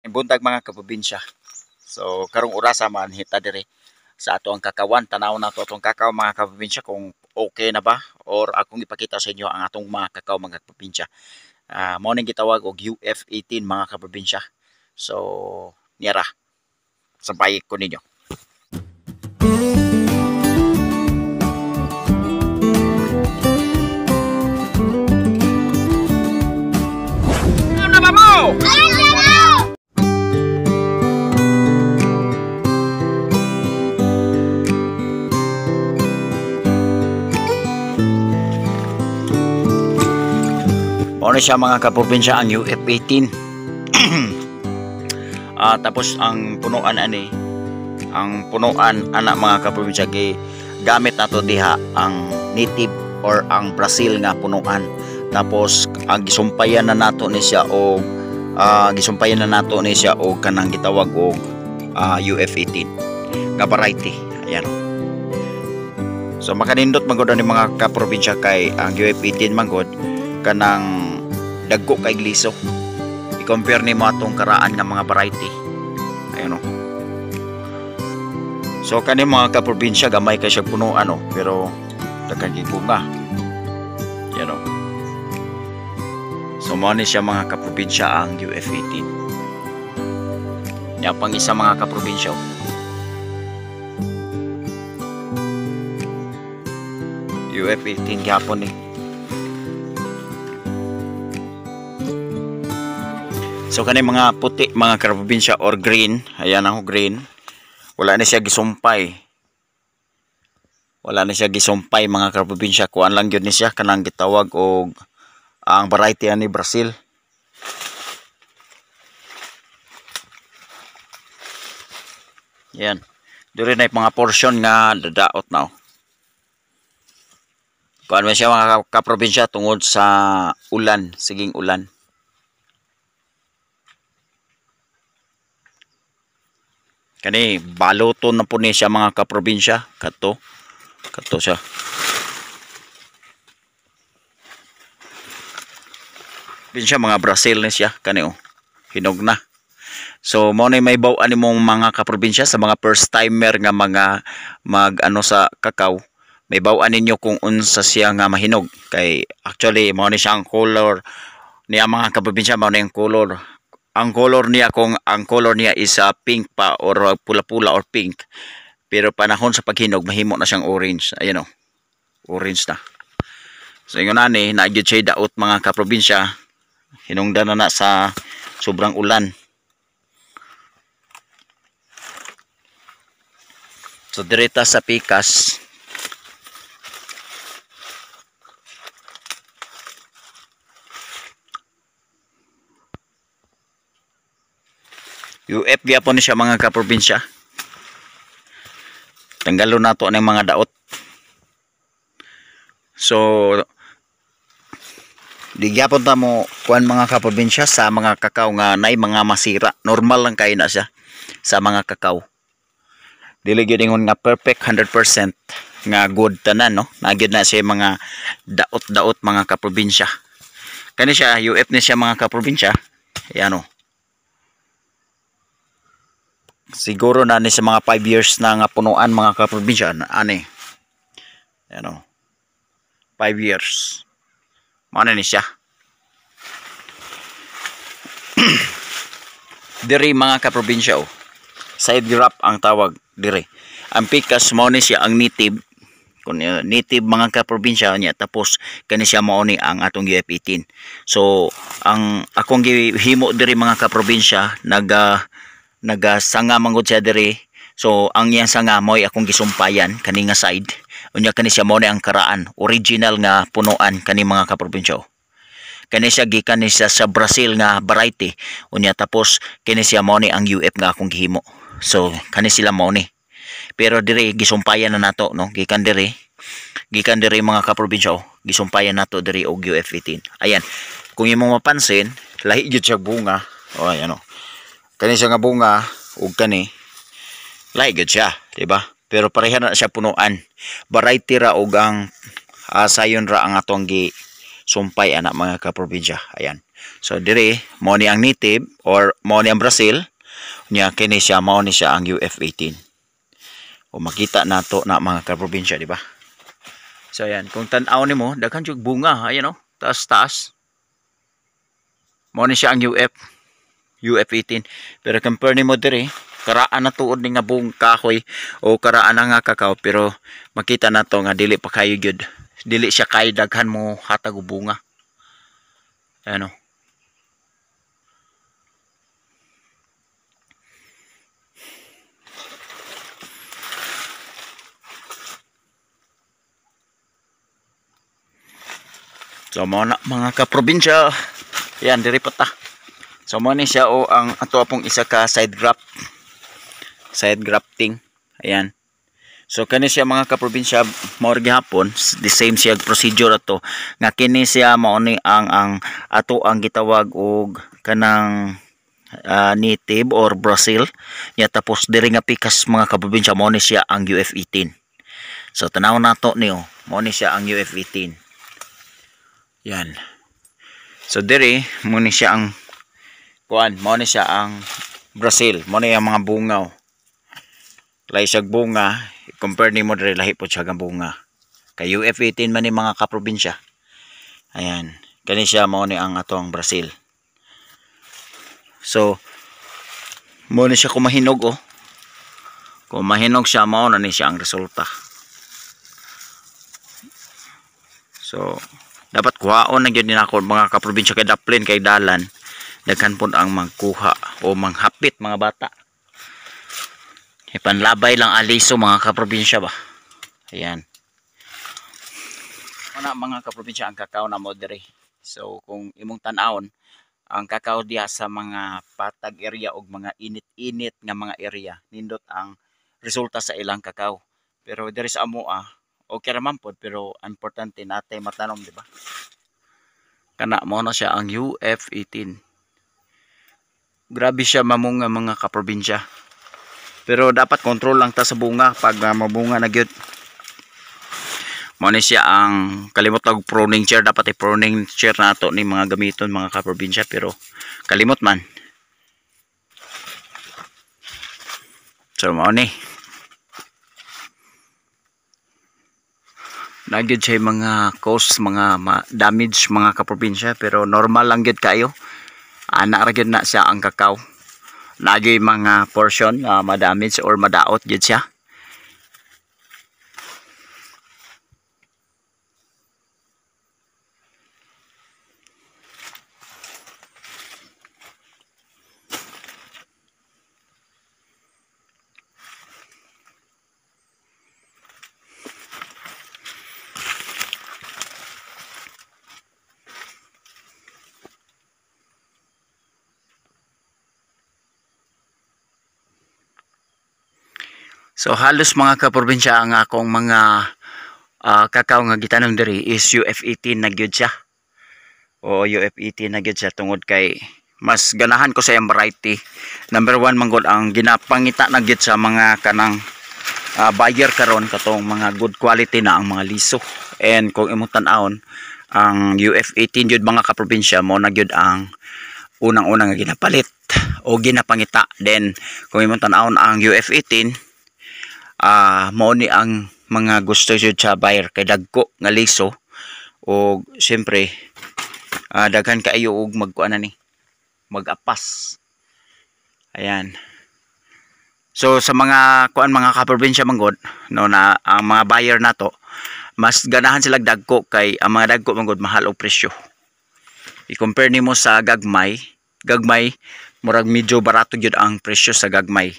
Buntag mga kaprobinsya. So karong orasa man hita dire sa ato ang kakawan, tanaw na to atong kakao mga kaprobinsya kung okay na ba or akong ipakita sa inyo ang atong mga kakao mga kaprobinsya. Mao ning gitawag og UF18 mga kaprobinsya. So niyara sampay ko ninyo. Ano ba mo? Ano siya mga kaprobinsya ang UF18. Tapos ang punuan anak mga kaprobinsya gamit nato diha ang native or ang Brazil nga punuan. Tapos ang gisumpayan na nato ni siya o kanang gitawag og UF18 nga variety. Ayan. So makanindot magod ni mga kaprobinsya kay ang UF18 magod kanang dagko kay gliso. I-compare ni mo atong karaan nga mga variety. Ayun o. So kani mga kaprobinsya gamay kay siya punuan o, pero daghan gyud bunga. Yan o. So mo ni siya mga kaprobinsya ang UF18. Nya pang isa mga kaprobinsya o. UF18 gyapon ni. So kani mga puti mga kaprobinsya or green, ayan ako green. Wala na siya gisumpay. Mga kaprobinsya, kuan lang gyud ni siya kanang gitawag og ang variety ani Brazil. Yan. Diri na mga portion nga dadaot na. Kuan man siya mga kaprobinsya tungod sa ulan, siging ulan. Kani baloton na po ni siya mga kaprobinsya. Kato siya. Binsya mga Brazil ni siya. Kani o. Hinog na. So mo na may baw ani mong mga kaprobinsya sa mga first timer nga mga sa kakao. May baw ninyo kung unsa siya nga mahinog. Kay actually mo ni siya ang color niya mga kaprobinsya, mo na yung color. Ang color niya is pink pa or pula-pula or pink. Pero panahon sa paghinog mahimo na siyang orange. Ayan o. Orange na. So ingon ani naagid siya daot mga kaprobinsya. Hinungdan na sa sobrang ulan. So direta sa pikas. UF gyapon ni siya mga kaprobinsya. Tanggalo nato ng mga daot. So di gyapon ta mo kuan mga kaprobinsya sa mga kakao nga nay mga masira. Normal lang kay na siya sa mga kakao. Dili gyud ingon nga perfect 100% nga good tanan no. Nagyud na siya mga daot-daot mga kaprobinsya. Kani siya UF ni siya mga kaprobinsya. Ayan o. Siguro na ni sa mga 5 years na nga punuan mga kaprobinsya ani. Ano? 5 years. Mana ni siya? Diri mga kaprobinsya o. Side grap ang tawag diri. Ang pikas mo ni siya ang native. Kung native mga kaprobinsya niya, tapos kani siya mao ni ang atong UF18. So ang akong gihimo diri mga kaprobinsya nagasanga manggod siya diri. So ang iyang sanga mo'y akong gisumpayan kani nga side. Unya kani siya mo ni ang karaan, original nga punuan kani mga kaprobinsya. Kani siya gikan ni siya sa Brazil nga variety. Unya tapos kani siya mo ni ang UF nga akong gihimo. So kani sila mo ni. Pero diri gisumpayan na nato no, gikan diri mga kaprobinsya, gisumpayan nato diri og UF18. Ayan. Kung imong mapansin, lahi gyud siya bunga. O ayan o. Kani siya nga bunga ug kani lahi gyud siya, di ba? Pero pareha na siya punuan. Variety ra og ang sayon ra ang atong gi sumpay ana mga kaprobinsya. Ayan. So dire mo ni ang native or mo ni ang Brazil nya kini siya mao ni siya ang UF18. O makita nato na mga kaprobinsya, di ba? So ayan, kung tan-aw nimo daghan jud bunga, ayan oh, taas-taas. Mao ni siya ang UF18. Pero compare nimo dire, karaan na tuod ni nga buong kahoy o karaan na nga kakao, pero makita nato nga dili pa kayo gyud. Dili siya kay daghan mo hatag og bunga. Ayan oh. So mo na mga kaprobinsya, yan diri pa ta. So mo ni siya o ang ato apong isa ka side grafting. Ayan. So kani siya mga kaprobinsya, mao gihapon the same siya procedure ato nga kini siya mao ni ang ato ang gitawag og kanang native or Brazil nya, tapos diri nga pikas mga kaprobinsya mao ni siya ang UF18. So tanaw nato niyo, mao ni siya ang UF18. Yan. So diri mo ni siya ang kuan, mo ni siya ang Brazil, mo ni ang mga bunga. Lahi siya bunga, compare nimo diri lahi po siya ang bunga. Kay UF18 man ni mga kaprobinsya. Ayan, kani siya mo ni ang atong Brazil. So mo ni siya kumahinog oh. Kung mahinog siya, mao na ni siya ang resulta. So dapat kuhaon na gyud nako mga kaprobinsya, kay daplin kay dalan daghan pud ang magkuha o manghapit mga bata. Ipanlabay lang aliso mga kaprobinsya ba. Ayan. Ana mga kaprobinsya ang kakao na mo diri. So kung imong tan-awon ang kakao diha sa mga patag area og mga init-init nga mga area, nindot ang resulta sa ilang kakao. Pero diri sa amoa okay raman pod, pero importante natay matanom, di ba? Kana mo na siya ang UF18. Grabe siya mamunga mga kaprobinsya. Pero dapat control lang ta sa bunga pag mabunga na gyud. Mo ni siya ang kalimot og pruning chair, dapat i-pruning chair nato ni mga gamiton mga kaprobinsya, pero kalimot man. So mo ni nagyod siya mga cause, mga damage mga kaprobinsya, pero normal lang gyud kayo. Ana ra gyud na siya ang kakao. Nagyoy mga portion ma-damage or madaot gyud siya. So halos mga kaprobinsya ang akong mga kakao nga gitanom diri is UF18 na gyud siya. O UF18 na gyud siya tungod kay mas ganahan ko sa iyang variety. Number 1 manggod ang ginapangita na gyud sa mga kanang buyer karon katong mga good quality na ang mga liso. And kung imong tan-awon ang UF18 gyud mga kaprobinsya mo na gyud ang unang-unang nga ginapalit o ginapangita. Then kung imong tan-awon ang UF18 mao ni ang mga gusto jud sa buyer kay dagko nga liso o siyempre daghan kaayo og magkuan na ni mag-apas. Ayan. So sa mga kuan mga kaprobinsya manggod no, na ang mga buyer nato mas ganahan sila dagko kay ang mga dagko manggod mahal og presyo. I-compare nimo sa gagmay murag medyo barato gyud ang presyo sa gagmay.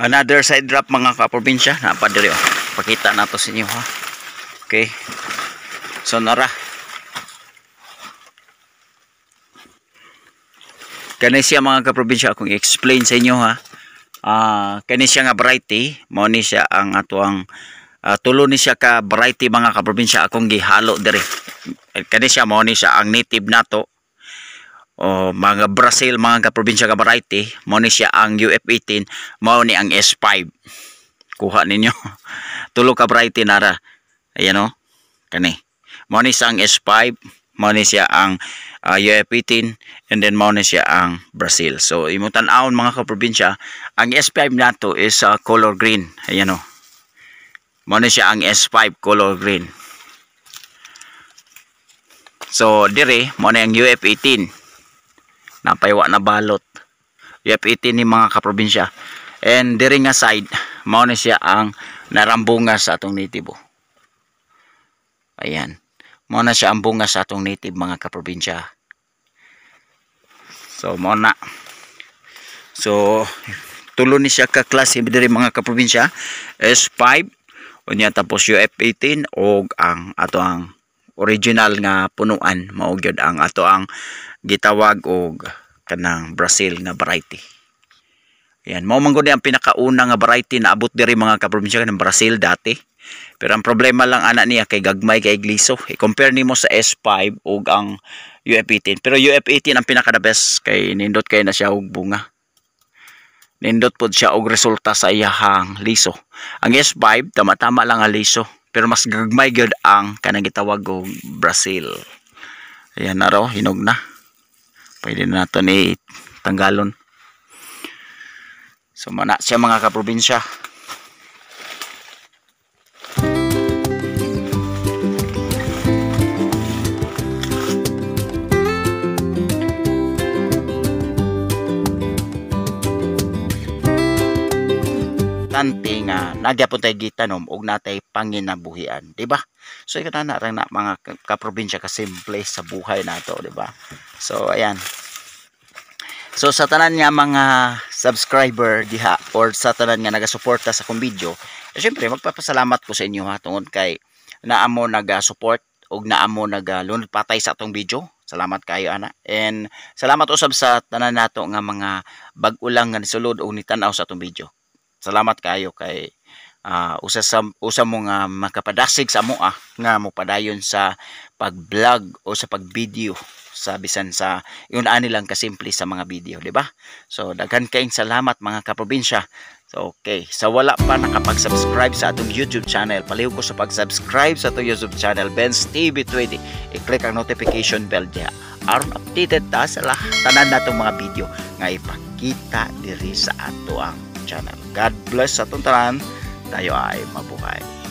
Another side drop mga kaprobinsya, napadiri oh. Pakita nato sa inyo ha. Okay. So nara. Kani siya mga kaprobinsya akong i-explain sa inyo ha. Kani siya nga variety, mao ni siya ang atuang tulo ni siya ka variety mga kaprobinsya akong gihalo diri. Kani siya mao ni siya ang native nato. O mga Brazil mga kaprobinsya ka variety, mao ni siya ang UF18, mao ni ang S5. Kuha ninyo. Tulo ka variety nara. Ayan o. Kani. Mao ni siya ang S5, mao ni siya ang UF18, and then mao ni siya ang Brazil. So imo tan-awon mga kaprobinsya, ang S5 nato is color green. Ayan o. Mao ni siya ang S5 color green. So dire mao ni ang UF18. Napaywa na balot. UF18 ni mga kaprobinsya. And dire nga side, mao ni siya ang narambunga sa atong native. Ayan. Mao na siya ang bunga sa atong native mga kaprobinsya. So mao na. So tulo ni siya ka klase dire mga kaprobinsya. S5 unya tapos UF18 og ang ato ang original nga punuan mao gyud ang ato ang gitawag og kanang Brazil nga variety. Ayan, mao man gud ang pinakauna nga variety na abot diri mga kaprobinsya ng Brazil dati. Pero ang problema lang ana niya kay gagmay kay gliso. I-compare nimo sa S5 ug ang UF18. Pero UF18 ang pinaka the best kay nindot kay na siya og bunga. Nindot pod siya og resulta sa iyahang liso. Ang S5 tama-tama lang ang liso, pero mas gagmay gyud ang kanang gitawag og Brazil. Ayan na raw, hinog na. Pwede na nato ni tanggalon. So mana siya mga kaprobinsya. Tante nga nagyapon tay gitanom og natay panginabuhian, di ba? So ikaw na ra na mga kaprobinsya ka simple sa buhay nato, di ba? So ayan. So sa tanan nga mga subscriber diha or sa tanan nga nagasuporta sa akong video, syempre magpapasalamat ko sa inyo ha tungod kay naamo naga-support og naamo nagalunod patay sa atong video. Salamat kayo ana. And salamat usab sa tanan nato nga mga bag-o lang nga nisulod og nitanaw sa atong video. Salamat kayo kay usa mo nga makapadasig sa amo nga mo padayon sa pag-vlog o sa pag-video sa bisan sa yun ani lang kasimple sa mga video, di ba? So daghan kayong salamat mga kaprobinsya. So okay, sa wala pa nakapag-subscribe sa atong YouTube channel, palihog ko sa pag-subscribe sa atong YouTube channel Benz TV 20. I-click ang notification bell diha aron updated ta sa tanan natong mga video nga ipakita diri sa ato ang channel. God bless sa atong tanan. Tayo ay mabuhay.